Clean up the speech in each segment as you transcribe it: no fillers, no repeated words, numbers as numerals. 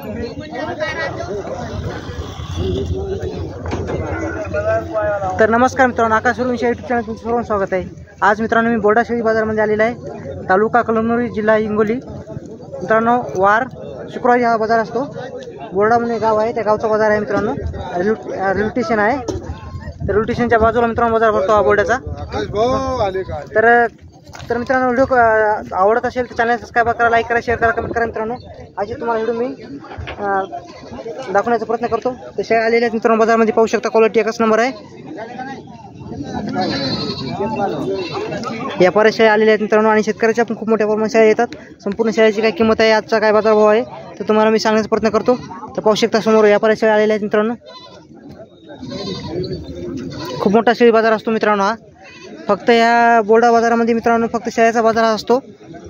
तर नमस्कार मित्रांनो, आकाश सुरवंशी यूट्यूब चॅनल तुमचं सर्वांचं स्वागत आहे। आज मित्रांनो मी बोर्डा शेळी बाजारामध्ये आलेला आहे, तालुका कळमनुरी, जिल्हा हिंगोली। मित्रांनो वार शुक्रवारी हा बाजार असतो। बोर्डा म्हणजे गाव आहे, त्या गावचा बाजार आहे मित्रांनो। रेल्वे स्टेशन आहे, तर रेल्वे स्टेशनच्या बाजूला मित्रांनो बाजार भरतो हा बोर्डाचा। तर मित्रांनो व्हिडिओ आवडत असेल तर चॅनल सबस्क्राइब करा, लाईक करा, शेअर करा, कमेंट करा मित्रांनो। आज तुम्हाला व्हिडिओ मी दाखवण्याचा प्रयत्न करतो। तर शेळ्या आलेल्या आहेत मित्रांनो बाजारामध्ये, पाहू शकता क्वालिटी एकच नंबर आहे। व्यापारी शेळ्या आलेल्या आहेत मित्रांनो, आणि शेतकऱ्याच्या पण खूप मोठ्या प्रमाणात शेळ्या येतात। संपूर्ण शेळ्याची काय किंमत आहे, आजचा काय बाजारभाव आहे, तर तुम्हाला मी सांगण्याचा प्रयत्न करतो। तर पाहू शकता समोर व्यापारी शेळ्या आलेल्या आहेत मित्रांनो। खूप मोठा शेळी बाजार असतो मित्रांनो हा। फक्त या बोर्डा बाजारामध्ये मित्रांनो फक्त शेळ्याचा बाजार असतो,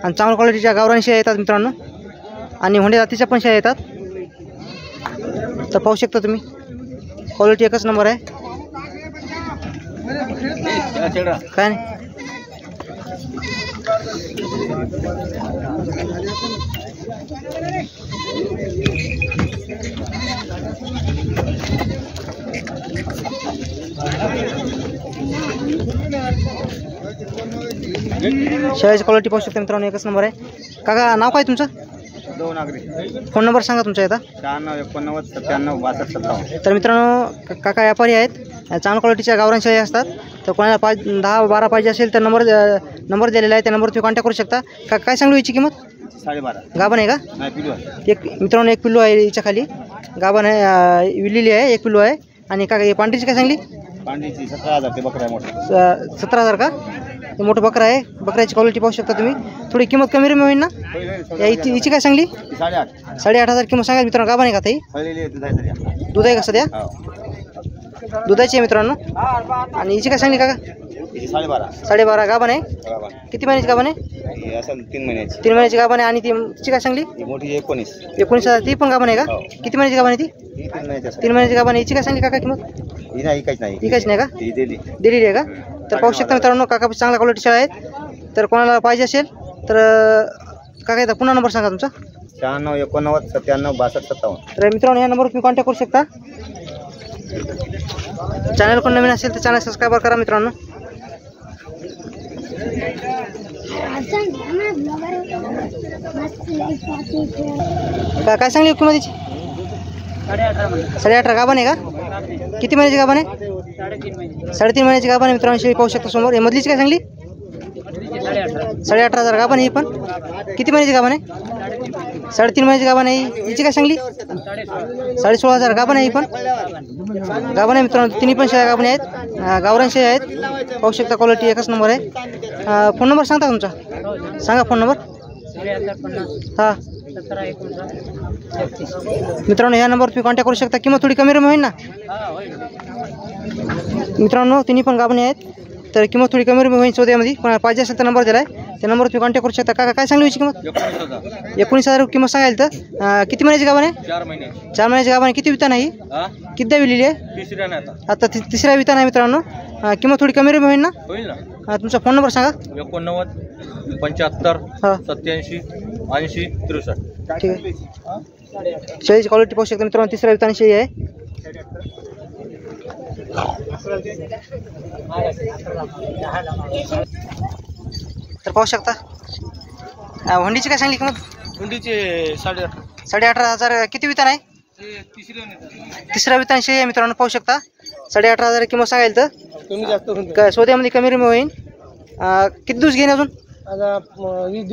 आणि चांगल्या क्वालिटीच्या गावरान शेळ्या येतात मित्रांनो, आणि होंडे जातीच्या पण शेळ्या येतात। तर पाहू शकता तुम्ही क्वालिटी एकच नंबर आहे। काय नाही शेळ्याची क्वालिटी पाहू शकता मित्रांनो, एकच नंबर आहे। काका नाव काय तुमचं? फोन नंबर सांगा तुमचा येता। 96 तर मित्रांनो काका व्यापारी आहेत, चांगल्या क्वालिटीच्या गावरान शेळ्या असतात। तर कोणाला 10-12 पाहिजे असेल तर नंबर दिलेला आहे, त्या नंबरवर तुम्ही कॉन्टॅक्ट करू शकता। काका काय सांगू याची किंमत? 12.5 गाभण आहे का? एक मित्रांनो एक पिल्लू आहे याच्या खाली, गाभण आहे, विलेली आहे, एक पिल्लू आहे। आणि काका पांढरीची काय सांगली? पांढरीची 17,000 ते बकरा आहे मोठा। 17,000 का? हे मोठं बकरा आहे, बकऱ्याची क्वालिटी पाहू शकता तुम्ही। थोडी किंमत कमी रमी होईल ना? हिची काय सांगली? 8,500 किंमत सांगा मित्रांनो। गाभण आहे का ताई? दूध आहे का सध्या? दुधाची आहे मित्रांनो। आणि हिची काय सांगली काका? 12.5 गाभण आहे। किती महिन्याची गाभण आहे? 3 महिन्याची। 3 महिन्याची गाभण आहे। आणि तिची काय सांगली? मोठी 19,000। ती पण गाभण आहे का? किती महिन्याची गाभण आहे ती? 3 महिन्याची गाभण आहे। हिची काय सांगली काका किंमत? इकायच नाही का? दिलेली आहे का? तर पाहू शकता मित्रांनो काका चांगल्या क्वालिटीचे आहेत। तर कोणाला पाहिजे असेल तर काका येतात, पुन्हा नंबर सांगा तुमचा। 96 89 97 62 57। तर मित्रांनो या नंबरवर तुम्ही कॉन्टॅक्ट करू शकता। चॅनल कोण नवीन असेल तर चॅनल सबस्क्राइब करा मित्रांनो। काय सांगली किंमत तिची? 8.5 गाभण आहे का? किती महिन्याची गाभण आहे? 3.5 महिन्याची गाभण आहे मित्रांनो। शेळी पाहू शकता समोर। मधलीची काय सांगली? 8,500 गाभण आहे। ही पण किती महिन्याची गाभण आहे? 3.5 महिन्याची गाभण आहे। हिची काय सांगली? 16,500 गाभण आहे। ही पण गाभण आहे मित्रांनो। तिन्ही पण शेळ्या गाभण आहेत, गावरान शेळ्या आहेत। पाहू शकता क्वालिटी एकच नंबर आहे। फोन नंबर सांगता तुमचा? सांगा फोन नंबर। हां मित्रांनो या नंबरवर तुम्ही कॉन्टॅक्ट करू शकता। किंमत थोडी कमी रमी होईल ना मित्रांनो? तिन्ही पण गाभणी आहेत, तर किंमत थोडी कमी रमी होईल सौद्यामध्ये। पण पाहिजे असेल तर नंबर दिला आहे, त्या नंबरवर तुम्ही कॉन्टॅक्ट करू शकता। काका काय सांगली याची किंमत? 19,000 किंमत सांगायला। तर किती महिन्याची गाभण आहे? 4 महिन्याची गाभण आहे। किती वितान आहे? किती विलेली आहे? आता तिसऱ्या वितान आहे मित्रांनो। किंमत थोडी कमी रमी होईल ना? तुमचा फोन नंबर सांगा। 89 75 87 80 63। ठीक आहे। शेळीची क्वालिटी पाहू शकता मित्रांनो, तिसऱ्या वितान शेळी आहे। तर पाहू शकता हुंडीची काय सांगली किंमत? हुंडीची 8,500। किती वितान आहे? तिसऱ्या वितान शेळी आहे मित्रांनो। पाहू शकता 8,500 किंमत सांगायला। तर सोद्यामध्ये कमी रमी होईल। किती दिवस घेईन अजून? 20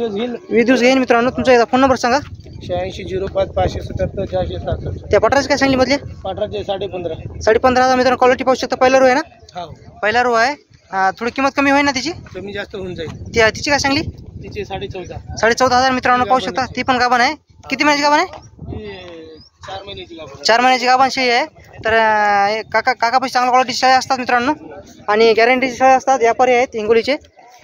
दिवस घेईन मित्रांनो। तुमचा फोन नंबर सांगा। 86 05 577 467। त्या पटराची काय सांगली मधल्या? पाठराचे 15.5 मित्रांनो। क्वालिटी पाहू शकता, पहिला रो आहे ना? पहिला रो आहे। थोडी किंमत कमी होईल ना तिची? कमी जास्त होऊन जाईल। तिची काय सांगली? तिची 14.5 14,000 मित्रांनो। पाहू शकता ती पण गाभण आहे। किती महिन्याची गाभण आहे? 4 महिन्याची गाभण शेळी आहे। तर काका पैसे चांगल्या क्वालिटीची शेळ्या असतात मित्रांनो, आणि गॅरंटीची शेळ्या असतात। व्यापारी आहेत हिंगोलीचे।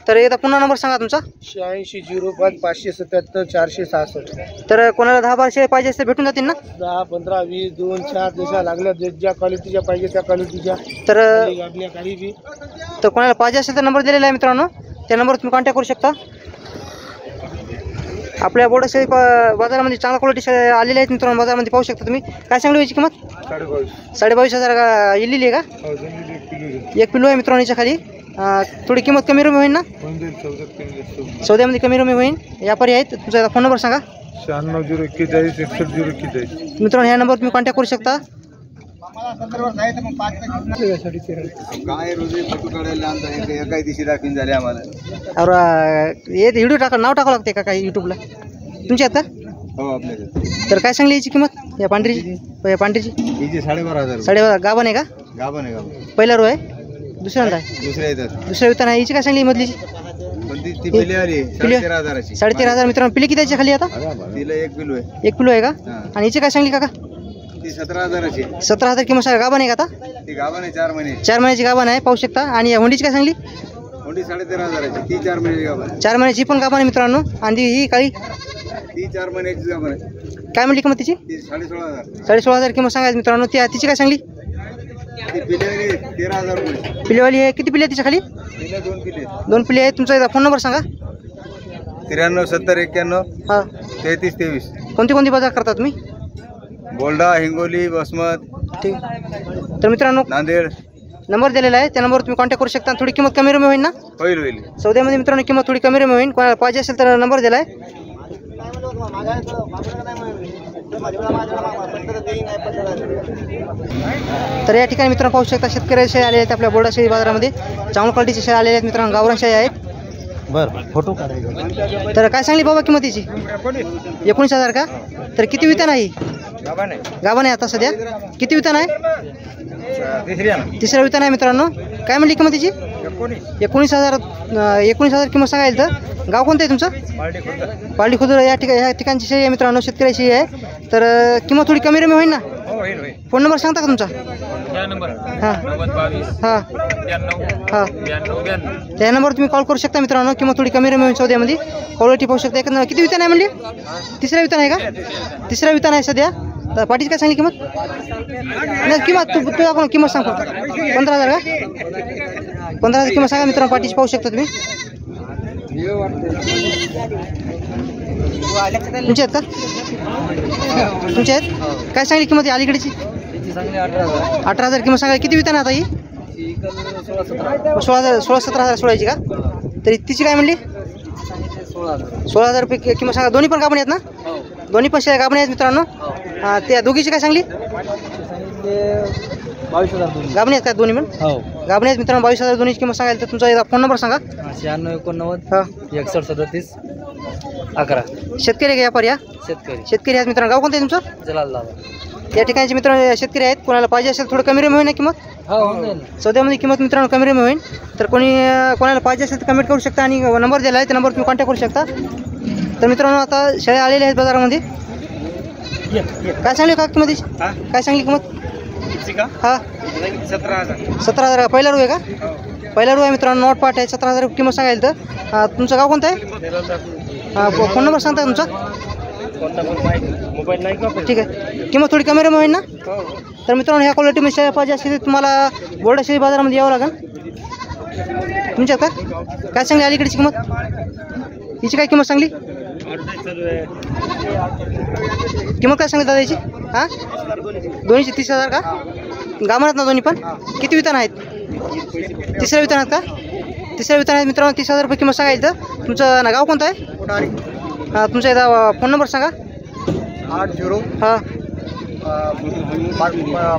तर एकदा पुन्हा नंबर सांगा तुमचा। 86 05 577 466। तर कोणाला 10-12 शेळ्या पाहिजे असते भेटून जातील ना? 10 15 20 2 4 जशा लागल्या, ज्या क्वालिटीच्या पाहिजे त्या क्वालिटीच्या। तर काही बी कोणाला पाहिजे असेल तर नंबर दिलेला आहे मित्रांनो, त्या नंबरवर तुम्ही कॉन्टॅक्ट करू शकता। आपल्या बोर्डाशेळी बाजारामध्ये चांगल्या क्वालिटी शेळ्या आलेल्या आहेत मित्रांनो. बाजारामध्ये पाहू शकता तुम्ही. काय सांगली याची किंमत? 22,500 का इल्लेली आहे का? एक पिल्लू आहे मित्रांनो याच्या खाली. थोडी किंमत कमी रमी होईल ना? सौद्यामध्ये कमी रमी होईल. व्यापारी आहेत. तुमचा फोन नंबर सांगा. 96,041 मित्रांनो ह्या नंबर तुम्ही कॉन्टॅक्ट करू शकता. और हे व्हिडिओ नाव टाकावं लागते का काही यूट्यूबला तुमच्या आता? तर काय सांगली याची किंमत या पांढरीची? या पांढरीची 12,500. गाभण आहे का? पहिला रो आहे? दुसऱ्यांदा आहे? दुसऱ्या वितान आहे. हिची काय सांगली मधलीची? 13,500 मित्रांनो. पिले किती याच्या खाली आता? एक पिलो आहे का? आणि हिची काय सांगली काका? 17,000 किंमत सांगा. गाभण आहे का आता? 4 महिन्याची गाभण आहे पाहू शकता. आणि या हुंडीची काय सांगली? 13,500 4 महिन्याची पण गाभण आहे मित्रांनो. आणि ही काळी 4 महिन्याची गाभण आहे. काय म्हणली किंमत तिची? 16,500 किंमत सांगायची मित्रांनो. तिची काय सांगली? 13,000 रुपये. पिलेवाली आहे. किती पिले तिच्या खाली? 2 पिले आहेत. तुमचा फोन नंबर सांगा. 93 70 91 हां 33 23. कोणती बाजार करता तुम्ही? बोल्डा, हिंगोली, वसमत, ठीक. तर मित्रांनो नांदेड नंबर दिलेला आहे. त्या नंबरवर तुम्ही कॉन्टॅक्ट करू शकता. थोडी किंमत कमी रमी होईल ना? होईल. सौद्यामध्ये मित्रांनो किंमत थोडी कमी रमी होईल. कोणाला पाहिजे असेल तर नंबर दिला आहे. तर या ठिकाणी मित्रांनो पाहू शकता शेतकरी शेळ्या आले आहेत आपल्या बोर्डाशेळी बाजारामध्ये. चांगल्या क्वालिटीचे शेळ्या आलेले आहेत मित्रांनो. गावरान शेळ्या आहेत. फोटो तर काय सांगली बाबा किंमतीची? 19,000 का? तर किती वितान आहे? गाभण आहे आता सध्या. किती वितान आहे? तिसऱ्या वितान आहे मित्रांनो. काय म्हणली किंमतीची? 19,000 किंमत सांगायला. तर गाव कोणतं आहे तुमचं? पारडी खुर्द. या ठिकाणची शेळी आहे मित्रांनो. शेतकरी शेळी आहे. तर किंमत थोडी कमी रमी होईल ना? फोन नंबर सांगता का तुमचा? हां हां हां त्या नंबरवर तुम्ही कॉल करू शकता मित्रांनो. किंमत थोडी कमी रमी होईल सौद्यामध्ये. क्वालिटी पाहू शकता. एकंदर किती वितान आहे म्हणली? तिसऱ्या वितान आहे का? तिसऱ्या वितान आहे सध्या. तर पाठीची काय सांगली किंमत? नाही किंमत तू आपण किंमत सांग. 15,000 का? 15,000 किंमत सांगा मित्रांनो. पाठीची पाहू शकता तुम्ही. तुमच्या आहेत का? तुमच्या आहेत? काय सांगली किंमत अलीकडची? 18,000 किंमत सांगा. किती वितान आता ही? 16,000 सोळायची का? तरी तिची काय म्हणली? 16,000 रुपये किंमत सांगा. दोन्ही पण गाभण आहेत ना? दोन्ही पण शेळ्या गाभण आहेत मित्रांनो. त्या दोघीची काय सांगली? 22,000 गाभण आहेत का दोन्ही पण? गाभण आहेत मित्रांनो. 22,000 दोन्हीची किंमत सांगायला. तर तुमचा फोन नंबर सांगा. 96 89 हां 61 37 11. शेतकरी आहे का व्यापारी? शेतकरी आहेत मित्रांनो. गाव कोणतं आहे तुमचं? जलालाबाद. या ठिकाणचे मित्रांनो शेतकरी आहेत. कोणाला पाहिजे असेल थोडं कमी रमी होईल ना किंमत? सौद्यामध्ये किंमत मित्रांनो कमी रमी होईल. तर कोणाला पाहिजे असेल तर कमेंट करू शकता. आणि नंबर दिला आहे त्या नंबर तुम्ही कॉन्टॅक्ट करू शकता. तर मित्रांनो आता शेळ्या आलेल्या आहेत बाजारामध्ये. काय सांगली का किंमतीची? काय सांगली किंमत? हां 17,000 पहिला रू आहे का? पहिला रू आहे मित्रांनो. नोट पाठ आहे. 17,000 किंमत सांगायला. तर तुमचं गाव कोणतं आहे? फोन नंबर सांगता तुमचा? ठीक आहे. किंमत थोडी कमी रमी होईल ना? तर मित्रांनो ह्या क्वालिटीमध्ये शेळ्या पाहिजे असेल तर तुम्हाला बोर्डाशेळी बाजारामध्ये यावं लागेल. तुमच्यात का? काय सांगली अलीकडची किंमत? हिची काय किंमत सांगली? किंमत काय सांगली दादा याची? हां दोन्हीची 30,000 का? गाभण आहेत ना दोन्ही पण? किती वितान आहेत? तिसऱ्या वितान आहेत का? तिसऱ्या वितान आहेत मित्रांनो. 30,000 रुपये किंमत सांगायला. तर तुमचं गाव कोणतं आहे? तुमचा एकदा फोन नंबर सांगा. 80 हां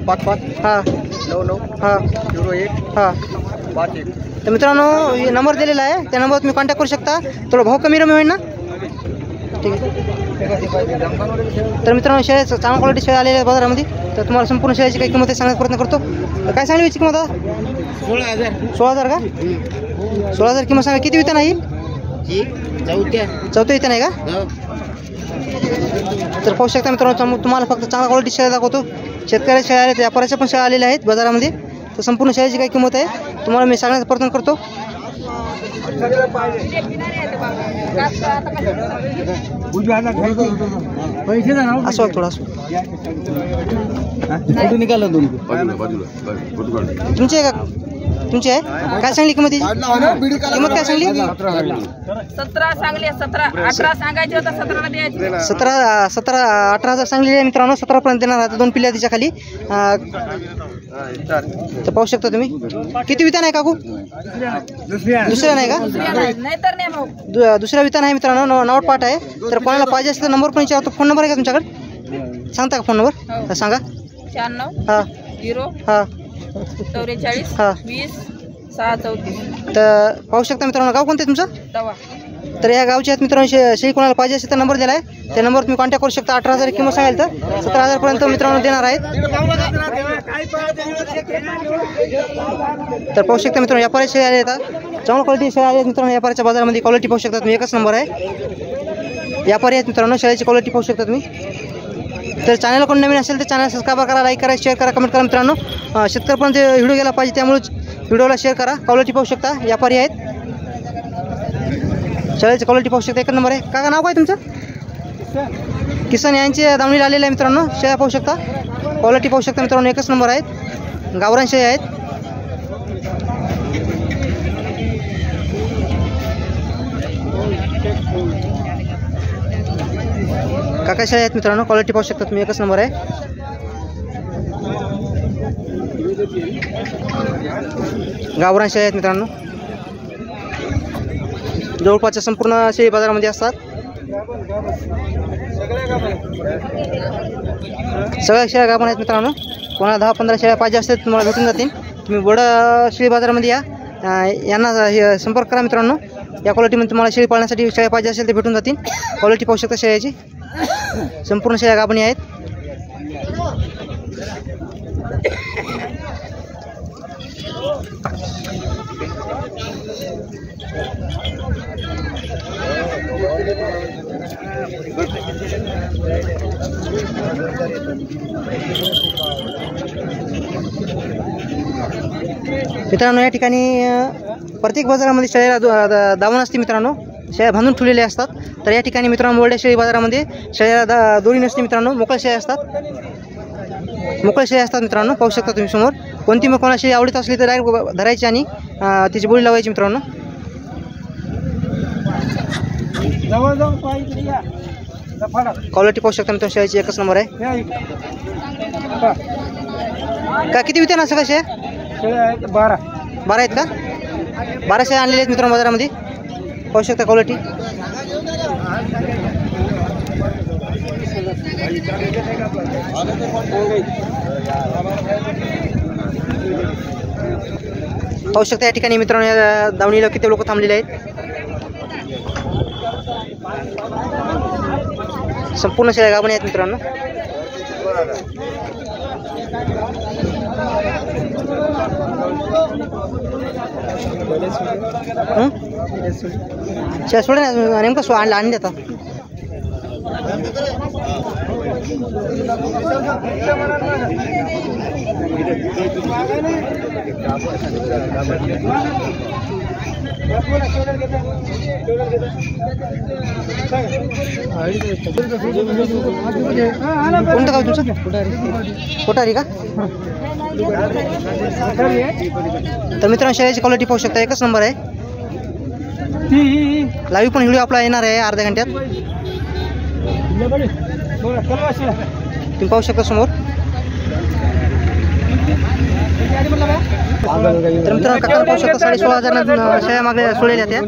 55 हां 99 हां 01 हां 51. तर मित्रांनो हे नंबर दिलेला आहे. त्या नंबरवर तुम्ही कॉन्टॅक्ट करू शकता. थोडं भाव कमी रमी होईल ना? ठीक आहे. तर मित्रांनो शेळ्या चांगल्या क्वालिटी शेळ्या आलेल्या आहेत बाजारामध्ये. तर तुम्हाला संपूर्ण शेळ्याची काही किंमत सांगण्याचा प्रयत्न करतो. तर काय सांगली याची किंमत आता? 16,000 का? 16,000 किंमत सांगा. किती वितान आहे? चौथ्या वितान आहे का? तर पाहू शकता मित्रांनो तुम्हाला फक्त चांगल्या क्वालिटी शेळ्या दाखवतो. शेतकऱ्या शेळ्या आहेत. व्यापाऱ्याच्या पण शेळ्या आलेल्या आहेत बाजारामध्ये. तर संपूर्ण शेळ्याची काय किंमत आहे तुम्हाला मी सांगण्याचा प्रयत्न करतो. असो थोडा तुमचे का तुमची आहे काय सांगली किंमत याची? किंमत काय सांगली? 17 सांगली 17 18 सांगायचे होता 17 द्यायचे 18,000 सांगलेली आहे मित्रांनो. 17 पर्यंत देणार आता. 2 पिल्ल्या तिच्या खाली. तर पाहू शकता तुम्ही. किती वितान आहे काकू? दुसऱ्या नाही का? नाहीतर नाही भाऊ. दुसऱ्या वितान आहे मित्रांनो. नवट पाठ आहे. तर कोणाला पाहिजे असेल तर नंबर पण विचारतो. फोन नंबर आहे का तुमच्याकडे? सांगता का फोन नंबर? सांगा. 96 हां 0 हां 44 हां 20 634. तर पाहू शकता मित्रांनो. गाव कोणतं आहे तुमचं? तवा तर या गावचे आहेत मित्रांनो. शेळी कोणाला पाहिजे असेल तर नंबर दिला आहे. त्या नंबरवर तुम्ही कॉन्टॅक्ट करू शकता. 18,000 किंमत सांगाल तर 17,000 पर्यंत मित्रांनो देणार आहेत. तर पाहू शकता मित्रांनो व्यापारी शेळी आले येतात. चांगल्या क्वालिटी शेळी आले आहेत मित्रांनो. व्यापाऱ्याच्या बाजारामध्ये क्वालिटी पाहू शकता तुम्ही. एकच नंबर आहे. व्यापारी आहेत मित्रांनो. शेळीची क्वालिटी पाहू शकता तुम्ही. तर चॅनल कोण नवीन असेल तर चॅनल सबस्क्राईब करा, लाईक करा, शेअर करा, कमेंट करा मित्रांनो. शेतकऱ्यापर्यंत व्हिडिओ गेला पाहिजे त्यामुळे व्हिडिओला शेअर करा. क्वालिटी पाहू शकता. व्यापारी आहेत. शेळीची क्वालिटी पाहू शकता. एकच नंबर आहे. काका नाव काय तुमचं? किसन यांचे दावणीला आलेले आहे मित्रांनो. शेळ्या पाहू शकता. क्वालिटी पाहू शकता मित्रांनो. एकच नंबर आहेत. गावरान शेळी आहेत. काका शेळ्या आहेत मित्रांनो. क्वालिटी पाहू शकता तुम्ही. एकच नंबर आहे. गावरान शेळ्या आहेत मित्रांनो. जवळपासच्या संपूर्ण शेळी बाजारामध्ये असतात. सगळ्या शेळ्या गाभण आहेत मित्रांनो. कोणाला 10-15 शेळ्या पाहिजे असतील तुम्हाला भेटून जातील. तुम्ही बड शेळी बाजारामध्ये या. यांना संपर्क करा मित्रांनो. या क्वालिटीमध्ये तुम्हाला शेळी पाळण्यासाठी शेळ्या पाहिजे असेल ते भेटून जातील. क्वालिटी पाहू शकता शेळ्याची. संपूर्ण शेळ्या गाभणी आहेत. मित्रांनो या ठिकाणी प्रत्येक बाजारामध्ये शेळ्याला दावण असते मित्रांनो. शेळ्या बांधून ठेवलेल्या असतात. तर या ठिकाणी मित्रांनो मोरड्या शेळी बाजारामध्ये शेळ्याला दोरी नसते मित्रांनो. मोकळ्या शेळ्या असतात. मोकळ्या शेळ्या असतात मित्रांनो. पाहू शकता तुम्ही समोर. कोणती मग कोणाला शेळी आवडत असली तर डायरेक्ट धरायची आणि तिची बोली लावायची मित्रांनो. क्वालिटी पाहू शकता मित्रांनो. शेळ्याची एकच नंबर आहे. का किती विकते ना सगळ्या शेळ्या? 12 आहेत का? 12 शेळ्या आणलेल्या आहेत मित्रांनो बाजारामध्ये. पाहू शकता क्वालिटी. पाहू शकता या ठिकाणी मित्रांनो या दावणीला किती लोक थांबलेले आहेत. संपूर्ण शेळ्या गाभण आहेत मित्रांनो. शेळ्या सोडे ना नेमकं आणून देतात. कोणतं गाव तुमचं? कोठारी का? तर मित्रांनो शेळ्याची क्वालिटी पाहू शकता. एकच नंबर आहे. लाईव्ह पण व्हिडिओ आपला येणार आहे अर्ध्या घंट्यात. तुम्ही पाहू शकता समोर. तर मित्रांनो काका पाहू शकता 16,500 शेळ्या मागे सोडलेल्या त्या.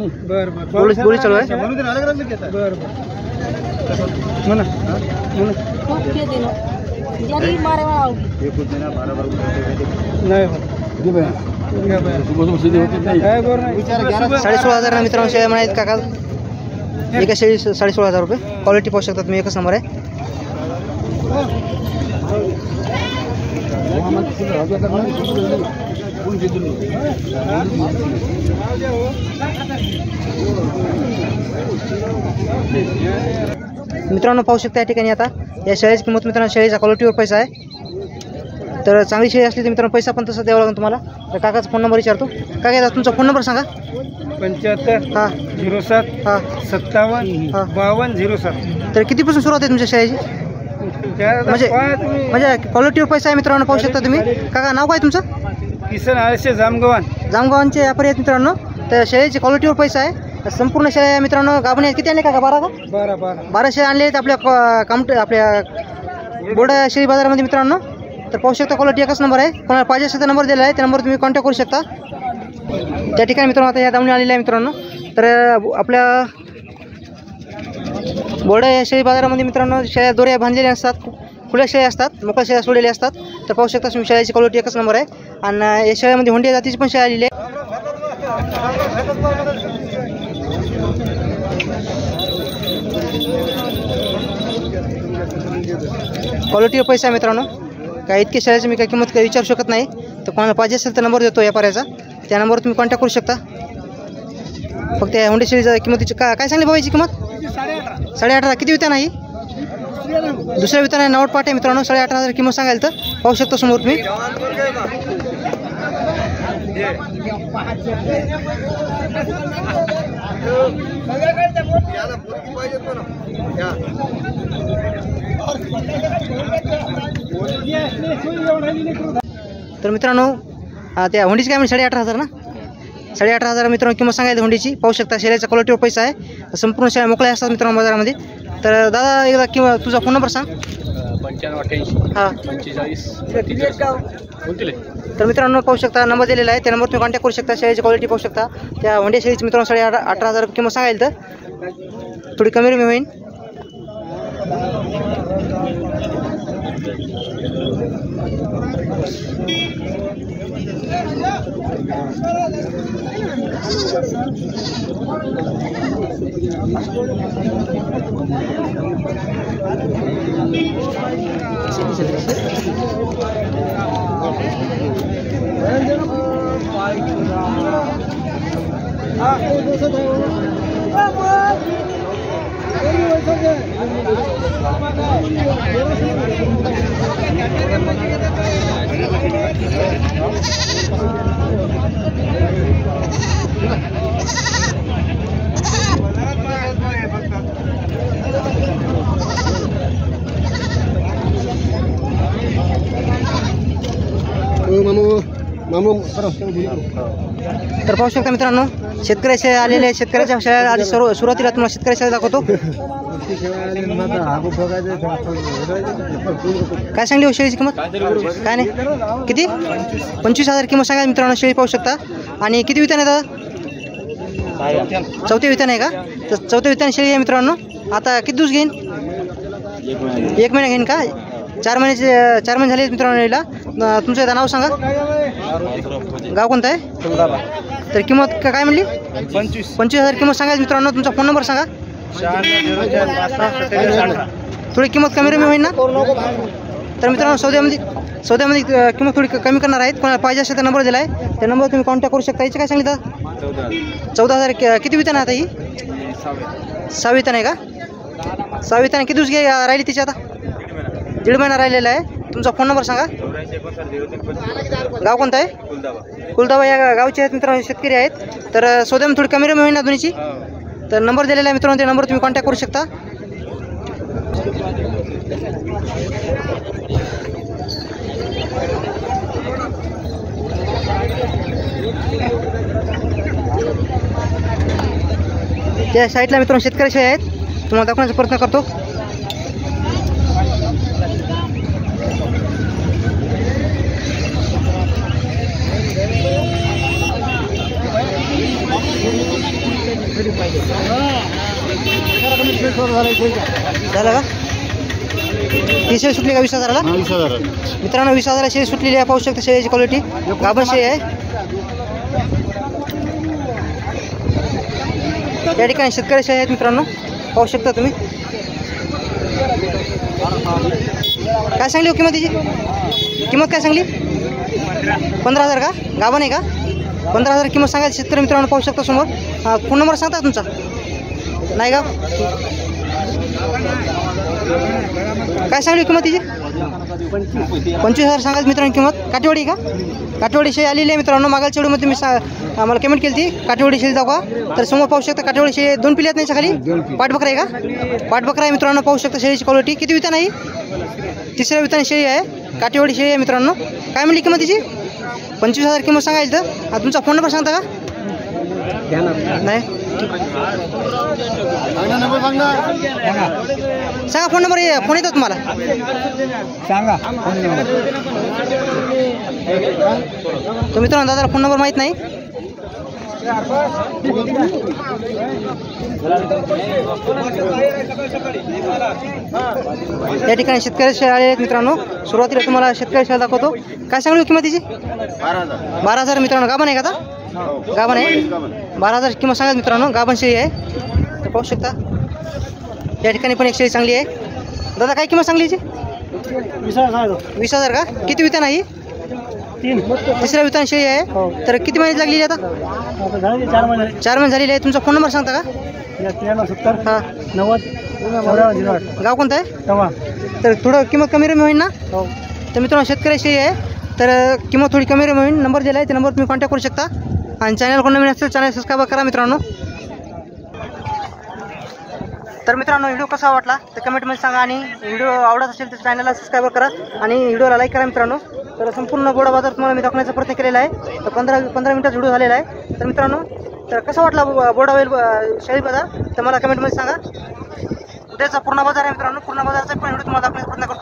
बोली चालू आहे. ₹16,500 मित्रांनो शेळ्या म्हणायत काका. एका शेळी 16,500 रुपये. क्वालिटी पाहू शकता तुम्ही. एकच नंबर आहे. मित्रांनो पाहू शकता या ठिकाणी आता या शेळीची किंमत मित्रांनो शेळीचा क्वालिटीवर पैसा आहे. तर चांगली शेळी असली तर मित्रांनो पैसा पण तसा द्यावा लागेल तुम्हाला. तर काकाचा फोन नंबर विचारतो. काका तुमचा फोन नंबर सांगा. 75 हां 07 हां 57 52 07. तर कितीपासून सुरुवात आहे तुमच्या शेळीची? म्हणजे क्वालिटीवर पैसा आहे मित्रांनो. पाहू शकता तुम्ही. काका नाव काय तुमचं? किसन आळसे जामगव्हाण. जामगावांचे व्यापारी आहेत मित्रांनो. तर शेळीची क्वालिटीवर पैसा आहे. संपूर्ण शेळ्या मित्रांनो गाभण आहेत. किती आणले का 12 का? 12 शेळ्या आणले आहेत आपल्या बोर्ड शेळी बाजारामध्ये मित्रांनो. तर पाहू शकता क्वालिटी एकच नंबर आहे. कोणाला पाहिजे असेल तर नंबर दिला आहे, त्या नंबर तुम्ही कॉन्टॅक्ट करू शकता. त्या ठिकाणी मित्रांनो आता या दावणी आलेल्या आहे मित्रांनो. तर आपल्या बोर्ड शेळी बाजारामध्ये मित्रांनो शेळ्या दोऱ्या बांधलेल्या असतात, खुल्या शेळ्या असतात, मोकळ्या शेळ्या सोडलेल्या असतात. तर पाहू शकता तुम्ही शेळ्याची क्वालिटी एकच नंबर आहे. आणि या शेळ्यामध्ये हुंडी जातीची पण शेळ्या आलेली आहे. क्वालिटीवर पैसा आहे मित्रांनो. काय इतके शेळ्याची मी काय किंमत काही विचारू शकत नाही. तर कोणाला पाहिजे असेल तर नंबर देतो व्यापाऱ्याचा, त्या नंबरवर तुम्ही कॉन्टॅक्ट करू शकता. फक्त या हुंडी शेळीच्या किंमतीची काय सांगली भाऊ याची किंमत? 18.5. किती वितान आहे? दुसऱ्या वितान आहे. नवट पाट आहे मित्रांनो. 18.5 किंमत सांगायला तर पाहू शकता समोर तुम्ही. तर मित्रांनो त्या हुंडीची काय म्हणजे 18.5 ना? 18.5 मित्रांनो किंमत सांगायला हुंडीची. पाहू शकता शेळ्याचा क्वालिटीवर पैसा आहे. संपूर्ण शेळ्या मोकळ्या असतात मित्रांनो बाजारामध्ये. तर दादा एकदा किंवा तुझा फोन नंबर सांग. 9588 हां 45 तर मित्रांनो पाहू शकता नंबर दिलेला आहे, त्या नंबर तुम्ही कॉन्टॅक्ट करू शकता. शेळीची क्वालिटी पाहू शकता. त्या हुंडी शेळीची मित्रांनो 18.5 किंमत सांगायला तर थोडी कमी होईल. तर पाहू शकता मित्रांनो शेतकऱ्याचे आलेले शेतकऱ्याच्या शेळ्या आधी सुरुवातीला तुम्हाला शेतकऱ्याच्या दाखवतो. काय सांगली हो शेळीची किंमत? काय नाही किती? 25,000 किंमत सांगा मित्रांनो. शेळी पाहू शकता. आणि किती वितान आहे दादा? 4थ्या वितान आहे का? तर 4थ्या वितान शेळी आहे मित्रांनो. आता किती दिवस घेईन? 1 महिना घेईन का? 4 महिने झाले मित्रांनो याला. तुमचं एकदा नाव सांगा. गाव कोणतं आहे? तर किंमत काय म्हणली? 25,000 किंमत सांगायची मित्रांनो. तुमचा फोन नंबर सांगा. थोडी किंमत कमी रमी होईल ना? तर मित्रांनो सौद्यामध्ये किंमत थोडी कमी करणार आहेत. कोणाला पाहिजे असेल तर नंबर दिला आहे, त्या नंबर तुम्ही कॉन्टॅक्ट करू शकता. याची काय सांगितलं? 14,000. किती वितान आता ही? 6 वितान आहे का? 6 वितान किती दिवस राहिली तिची? आता 1.5 महिना राहिलेला आहे. तुमचा फोन नंबर सांगा. गाव कोणतं आहे? कुलदाबा या गावचे आहेत मित्रांनो, शेतकरी आहेत. तर सौद्यामध्ये थोडी कमी रमी होईल ना दोन्हीची? तर नंबर दिलेला आहे मित्रांनो, त्या नंबर तुम्ही कॉन्टॅक्ट करू शकता. त्या साईडला मित्रांनो शेतकऱ्याचे आहेत, तुम्हाला दाखवण्याचा प्रयत्न करतो. झालं का? ही शेळी सुटली का 20,000ला? मित्रांनो 20,000ला शेळी सुटलेली आहे. पाहू शकता शेळीची क्वालिटी गाभण शेळी आहे. या ठिकाणी शेतकरी शेळी आहेत मित्रांनो, पाहू शकता तुम्ही. काय सांगली हो किंमत तिची? किंमत काय सांगली? 15,000 का? गाभण आहे का? 15,000 किंमत सांगायची शेतकरी मित्रांनो, पाहू शकता समोर. फोन नंबर सांगता तुमचा? नाही का? काय सांगली किंमत तिची? 25,000 सांगायची मित्रांनो किंमत. काठेवाडी का? काठेवाडी शेळी आलेली आहे मित्रांनो. मागायच्या व्हिडिओमध्ये मी आम्हाला कमेंट केली ती काठेवाडी शेळी दाखवा. तर समोर पाहू शकता काठेवाडी शेळी 2 पिल्ले आहेत नाही खाली. पाठबकरा आहे का? पाठबकरा आहे मित्रांनो, पाहू शकता शेळीची क्वालिटी. किती वितान आहे? 3ऱ्या वितान शेळी आहे. काठेवाडी शेळी आहे मित्रांनो. काय म्हणली किंमत तिची? 25,000 किंमत सांगायची तर तुमचा फोन नंबर सांगता का? नाही सांगा फोन नंबर. फोन येतो तुम्हाला सांगा. तर मित्रांनो दादाला फोन नंबर माहीत नाही. या ठिकाणी शेतकरी शेळ्या आले आहेत मित्रांनो. सुरुवातीला तुम्हाला शेतकरी शेळ्या दाखवतो. काय सांगली किंमत तिची? 12,000 मित्रांनो. गाभण आहे का आता? गाभण आहे. 12,000 किंमत सांगा मित्रांनो. गाभण शेळी आहे तर पाहू शकता. या ठिकाणी पण एक शेळी चांगली आहे. दादा काय किंमत सांगली हिची? 20,000 का? किती वितान आहे? 3. तिसऱ्या वितान शेळी आहे. तर किती महिन्यात लागलेली आता? 4 महिने झालेले आहे. तुमचा फोन नंबर सांगता का? 70 हां 90 गाव कोणतं आहे? तवा. तर थोडं किंमत कमी रमी होईल ना? हो. तर मित्रांनो शेतकरी शेळी आहे तर किंमत थोडी कमी रमी होईल. नंबर दिला आहे त्या नंबर तुम्ही कॉन्टॅक्ट करू शकता. आणि चॅनल कोण नवीन असेल चॅनल सबस्क्राईब करा मित्रांनो. तर मित्रांनो व्हिडिओ कसा वाटला तर कमेंटमध्ये सांगा. आणि व्हिडिओ आवडत असेल तर चॅनलला सबस्क्राईब करा आणि व्हिडिओला लाईक करा मित्रांनो. तर संपूर्ण गोडा बाजार तुम्हाला मी दाखवण्याचा प्रयत्न केलेला आहे. तर 15 मिनिटाचा व्हिडिओ झालेला आहे. तर मित्रांनो तर कसा वाटला बोडावेल शेळी बाजार तर मला कमेंटमध्ये सांगा. उद्याचा पूर्ण बाजार आहे मित्रांनो. पूर्ण बाजाराचा पण व्हिडिओ तुम्हाला दाखवण्याचा प्रयत्न करतो.